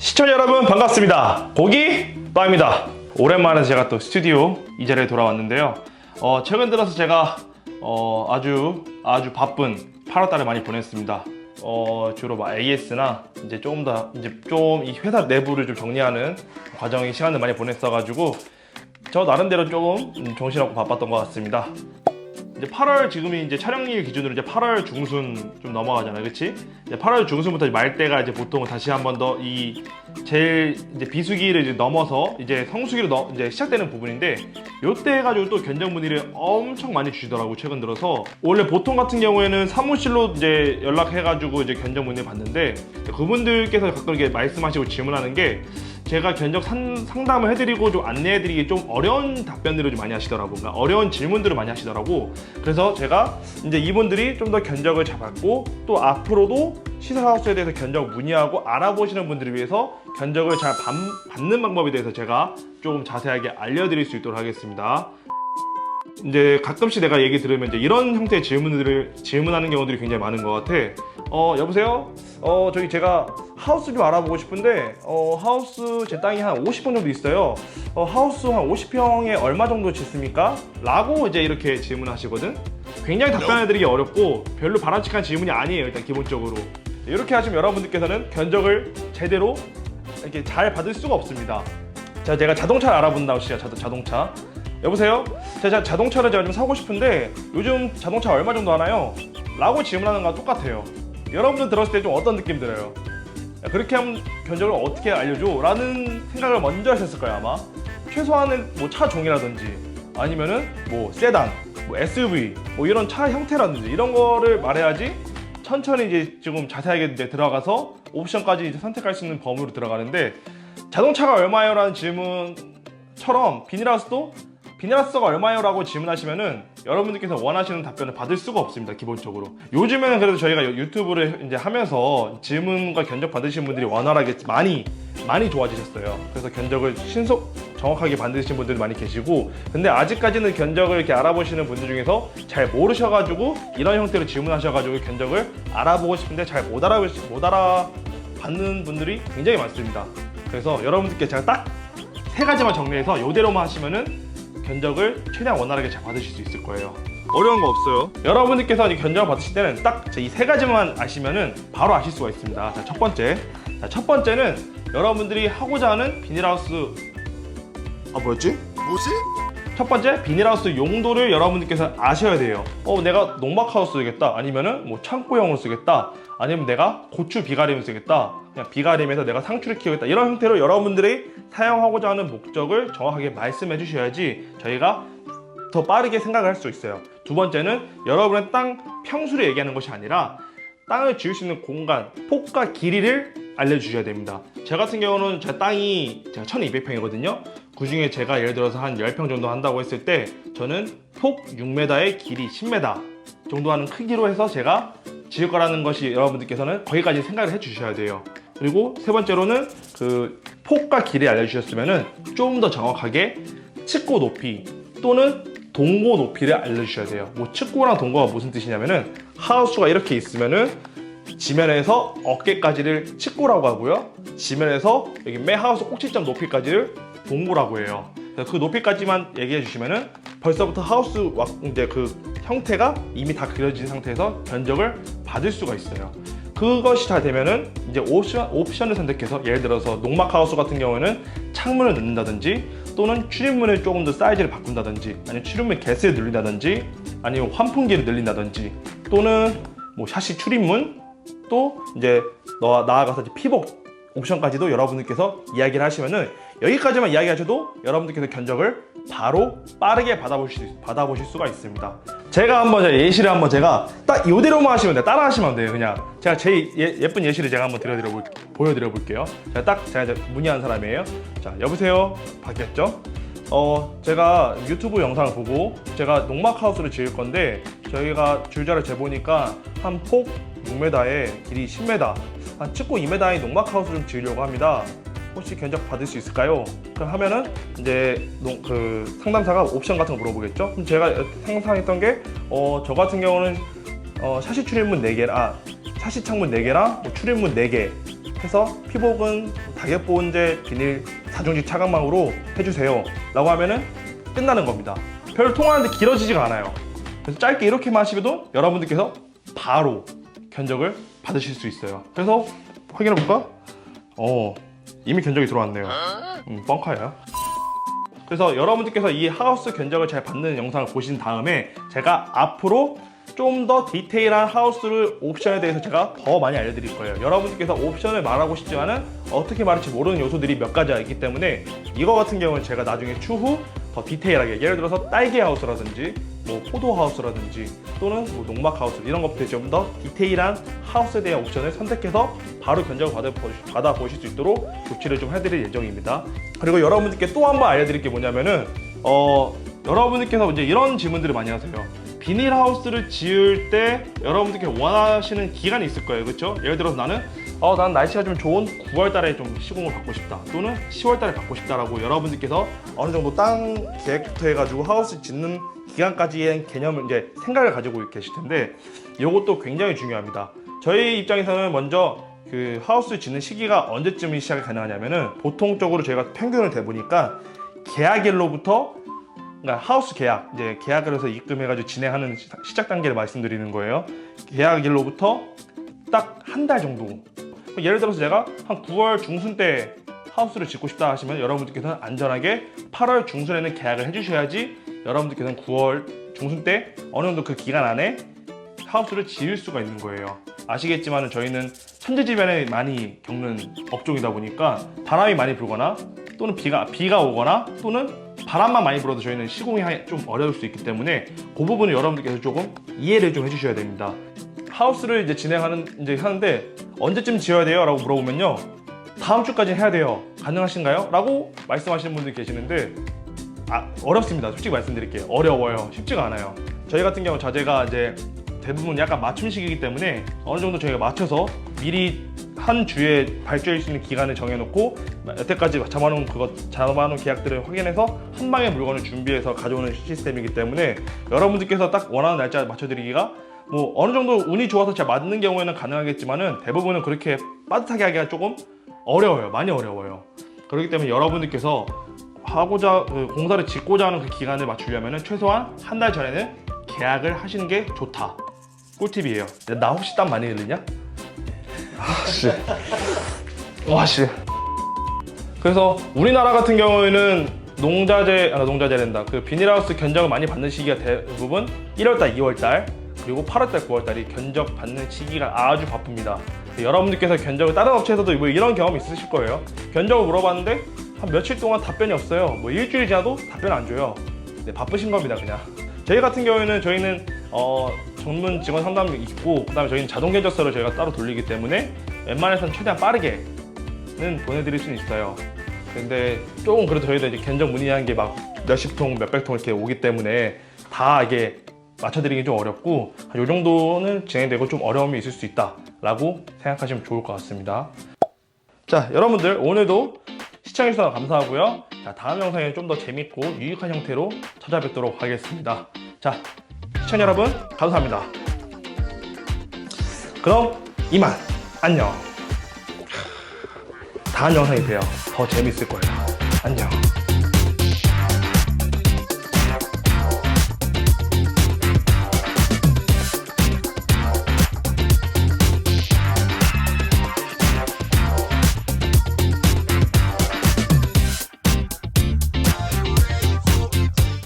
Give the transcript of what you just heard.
시청자 여러분 반갑습니다. 고기 빠입니다. 오랜만에 제가 또 스튜디오 이 자리에 돌아왔는데요. 최근 들어서 제가 아주 바쁜 8월달을 많이 보냈습니다. 주로 AS나 이제 조금 이 회사 내부를 좀 정리하는 과정에 시간을 많이 보냈어가지고 저 나름대로 조금 정신없고 바빴던 것 같습니다. 이제 8월 지금이 이제 촬영일 기준으로 이제 8월 중순 좀 넘어가잖아요, 그렇지? 이제 8월 중순부터 말 때가 이제 보통 다시 한 번 더 이 제일 이제 비수기를 이제 넘어서 이제 성수기로 이제 시작되는 부분인데, 요때 해가지고 또 견적 문의를 엄청 많이 주시더라고 최근 들어서. 원래 보통 같은 경우에는 사무실로 이제 연락해가지고 이제 견적 문의 받는데, 그분들께서 가끔 이렇게 말씀하시고 질문하는 게 제가 견적 상담을 해드리고 좀 안내해드리기 좀 어려운 답변들을 좀 많이 하시더라고. 그러니까 어려운 질문들을 많이 하시더라고. 그래서 제가 이제 이분들이 좀 더 견적을 잡았고 또 앞으로도 시사하우스에 대해서 견적 문의하고 알아보시는 분들을 위해서 견적을 잘 받는 방법에 대해서 제가 조금 자세하게 알려드릴 수 있도록 하겠습니다. 이제 가끔씩 내가 얘기 들으면 이제 이런 형태의 질문하는 경우들이 굉장히 많은 것 같아. 여보세요? 저기 제가 하우스 좀 알아보고 싶은데 하우스 제 땅이 한 50평 정도 있어요. 하우스 한 50평에 얼마 정도 짓습니까? 라고 이제 이렇게 질문하시거든. 굉장히 답변해드리기 어렵고 별로 바람직한 질문이 아니에요, 일단 기본적으로. 이렇게 하시면 여러분들께서는 견적을 제대로 이렇게 잘 받을 수가 없습니다. 자, 제가 자동차를 알아본다고 시작. 자동차. 여보세요? 제가 자동차를 좀 사고 싶은데 요즘 자동차 얼마 정도 하나요? 라고 질문하는 거랑 똑같아요. 여러분들 들었을 때 좀 어떤 느낌 들어요? 야, 그렇게 하면 견적을 어떻게 알려줘? 라는 생각을 먼저 하셨을 거예요, 아마. 최소한은 뭐 차 종이라든지 아니면은 뭐 세단, 뭐 SUV, 뭐 이런 차 형태라든지 이런 거를 말해야지 천천히 이제 지금 자세하게 이제 들어가서 옵션까지 이제 선택할 수 있는 범위로 들어가는데, 자동차가 얼마예요? 라는 질문처럼 비닐하우스가 얼마예요? 라고 질문하시면은 여러분들께서 원하시는 답변을 받을 수가 없습니다, 기본적으로. 요즘에는 그래도 저희가 유튜브를 이제 하면서 질문과 견적 받으신 분들이 원활하게 많이 좋아지셨어요. 그래서 견적을 정확하게 받으신 분들이 많이 계시고, 근데 아직까지는 견적을 이렇게 알아보시는 분들 중에서 잘 모르셔가지고 이런 형태로 질문하셔가지고 견적을 알아보고 싶은데 잘 못 알아받는 분들이 굉장히 많습니다. 그래서 여러분들께 제가 딱 3가지만 정리해서 이대로만 하시면은 견적을 최대한 원활하게 잘 받으실 수 있을 거예요. 어려운 거 없어요. 여러분들께서 견적을 받으실 때는 딱 이 3가지만 아시면은 바로 아실 수가 있습니다. 자, 첫 번째는 여러분들이 하고자 하는 비닐하우스, 뭐였지? 뭐지? 첫 번째 비닐하우스 용도를 여러분들께서 아셔야 돼요. 내가 농막하우스 쓰겠다, 아니면은 뭐 창고용으로 쓰겠다, 아니면 내가 고추 비가림을 쓰겠다, 그냥 비가림에서 내가 상추를 키우겠다, 이런 형태로 여러분들이 사용하고자 하는 목적을 정확하게 말씀해 주셔야지 저희가 더 빠르게 생각을 할 수 있어요. 두 번째는 여러분의 땅 평수를 얘기하는 것이 아니라 땅을 지을 수 있는 공간, 폭과 길이를 알려주셔야 됩니다. 제 같은 경우는 제 땅이 제가 1200평이거든요. 그 중에 제가 예를 들어서 한 10평 정도 한다고 했을 때 저는 폭 6m에 길이 10m 정도 하는 크기로 해서 제가 지을 거라는 것이 여러분들께서는 거기까지 생각을 해 주셔야 돼요. 그리고 세 번째로는 그 폭과 길이 알려주셨으면은 좀 더 정확하게 측고 높이 또는 동고 높이를 알려주셔야 돼요. 뭐 측고랑 동고가 무슨 뜻이냐면은 하우스가 이렇게 있으면은 지면에서 어깨까지를 측고라고 하고요, 지면에서 여기 맨 하우스 꼭지점 높이까지를 동고라고 해요. 그 높이까지만 얘기해 주시면은 벌써부터 하우스 이제 그 형태가 이미 다 그려진 상태에서 견적을 받을 수가 있어요. 그것이 다 되면은 이제 옵션을 선택해서, 예를 들어서 농막 하우스 같은 경우에는 창문을 넣는다든지 또는 출입문을 조금 더 사이즈를 바꾼다든지, 아니면 출입문 개수를 늘린다든지, 아니면 환풍기를 늘린다든지, 또는 뭐 샤시 출입문, 또 이제 나아가서 이제 피복 옵션까지도 여러분들께서 이야기를 하시면은, 여기까지만 이야기하셔도 여러분들께서 견적을 바로 빠르게 받아보실 수가 있습니다. 제가 예시를 제가 딱 이대로만 하시면 돼요. 따라 하시면 돼요. 그냥 제가 제 예쁜 예시를 제가 한번 보여드려 볼게요. 제가 이제 문의한 사람이에요. 자, 여보세요? 바뀌었죠? 제가 유튜브 영상을 보고 제가 농막하우스를 지을 건데, 저희가 줄자를 재보니까 한 폭 6m에 길이 10m, 한 측고 2m의 농막하우스 좀 지으려고 합니다. 혹시 견적 받을 수 있을까요? 그럼 하면은 이제 그 상담사가 옵션 같은 거 물어보겠죠? 그럼 제가 상상했던 게 저 같은 경우는 샤시 출입문 4개랑 샤시 창문 4개랑 뭐 출입문 4개, 해서 피복은 낙엽보온제 비닐 4중지 차광망으로 해주세요 라고 하면은 끝나는 겁니다. 별 통화하는데 길어지지가 않아요. 그래서 짧게 이렇게만 하시면 여러분들께서 바로 견적을 받으실 수 있어요. 그래서 확인해 볼까? 이미 견적이 들어왔네요. 뻥카야. 그래서 여러분들께서 이 하우스 견적을 잘 받는 영상을 보신 다음에 제가 앞으로 좀 더 디테일한 하우스를 옵션에 대해서 제가 더 많이 알려드릴 거예요. 여러분들께서 옵션을 말하고 싶지만은 어떻게 말할지 모르는 요소들이 몇 가지가 있기 때문에 이거 같은 경우는 제가 나중에 추후 더 디테일하게, 예를 들어서 딸기 하우스라든지 뭐 포도 하우스라든지 또는 뭐 농막 하우스, 이런 것들 좀 더 디테일한 하우스에 대한 옵션을 선택해서 바로 견적을 받아보실 수 있도록 조치를 좀 해드릴 예정입니다. 그리고 여러분들께 또 한 번 알려드릴 게 뭐냐면은 여러분들께서 이제 이런 질문들을 많이 하세요. 비닐하우스를 지을 때 여러분들께서 원하시는 기간이 있을 거예요. 그렇죠? 예를 들어서 난 날씨가 좀 좋은 9월 달에 좀 시공을 받고 싶다, 또는 10월 달에 받고 싶다라고 여러분들께서 어느 정도 땅 계획부터 해가지고 하우스 짓는 기간까지의 개념을, 이제 생각을 가지고 계실 텐데 이것도 굉장히 중요합니다. 저희 입장에서는 먼저 그 하우스 짓는 시기가 언제쯤 시작이 가능하냐면은, 보통적으로 저희가 평균을 대보니까 계약일로부터, 그러니까 하우스 계약, 이제 계약을 해서 입금해가지고 진행하는 시작 단계를 말씀드리는 거예요. 계약일로부터 딱 한 달 정도. 예를 들어서 제가 한 9월 중순 때 하우스를 짓고 싶다 하시면 여러분들께서는 안전하게 8월 중순에는 계약을 해주셔야지 여러분들께서는 9월 중순 때 어느 정도 그 기간 안에 하우스를 지을 수가 있는 거예요. 아시겠지만 저희는 천재지변에 많이 겪는 업종이다 보니까 바람이 많이 불거나 또는 비가 오거나 또는 바람만 많이 불어도 저희는 시공이 좀 어려울 수 있기 때문에 그 부분을 여러분들께서 조금 이해를 좀 해주셔야 됩니다. 하우스를 이제 하는데 언제쯤 지어야 돼요? 라고 물어보면요, 다음 주까지 해야 돼요. 가능하신가요? 라고 말씀하시는 분들이 계시는데 어렵습니다. 솔직히 말씀드릴게요. 어려워요. 쉽지가 않아요. 저희 같은 경우 자재가 이제 대부분 약간 맞춤식이기 때문에 어느 정도 저희가 맞춰서 미리 한 주에 발주할 수 있는 기간을 정해놓고 여태까지 잡아놓은 계약들을 확인해서 한 방에 물건을 준비해서 가져오는 시스템이기 때문에 여러분들께서 딱 원하는 날짜 맞춰드리기가 뭐 어느 정도 운이 좋아서 잘 맞는 경우에는 가능하겠지만은 대부분은 그렇게 빠듯하게 하기가 조금 어려워요. 많이 어려워요. 그렇기 때문에 여러분들께서 공사를 짓고자 하는 그 기간을 맞추려면은 최소한 한 달 전에는 계약을 하시는 게 좋다. 꿀팁이에요. 나 혹시 땀 많이 흘리냐? 와씨. 그래서 우리나라 같은 경우에는 농자재랜다. 그 비닐하우스 견적을 많이 받는 시기가 대부분 1월달, 2월달, 그리고 8월달, 9월달이 견적 받는 시기가 아주 바쁩니다. 여러분들께서 견적을 다른 업체에서도 뭐 이런 경험 있으실 거예요. 견적을 물어봤는데 한 며칠 동안 답변이 없어요. 뭐 일주일 지나도 답변 안 줘요. 네, 바쁘신 겁니다, 그냥. 저희 같은 경우에는 저희는 전문 직원 상담이 있고, 그다음에 저희는 자동 견적서를 저희가 따로 돌리기 때문에 웬만해서는 최대한 빠르게는 보내드릴 수는 있어요. 근데 조금 그래도 저희도 이제 견적 문의하는 게 막 몇십 통, 몇백 통 이렇게 오기 때문에 다 이게 맞춰드리기 좀 어렵고, 이 정도는 진행되고 좀 어려움이 있을 수 있다라고 생각하시면 좋을 것 같습니다. 자, 여러분들 오늘도 시청해주셔서 감사하고요. 자, 다음 영상에 좀 더 재밌고 유익한 형태로 찾아뵙도록 하겠습니다. 자, 시청자 여러분 감사합니다. 그럼 이만 안녕. 다음 영상이 돼요. 더 재밌을 거예요. 안녕.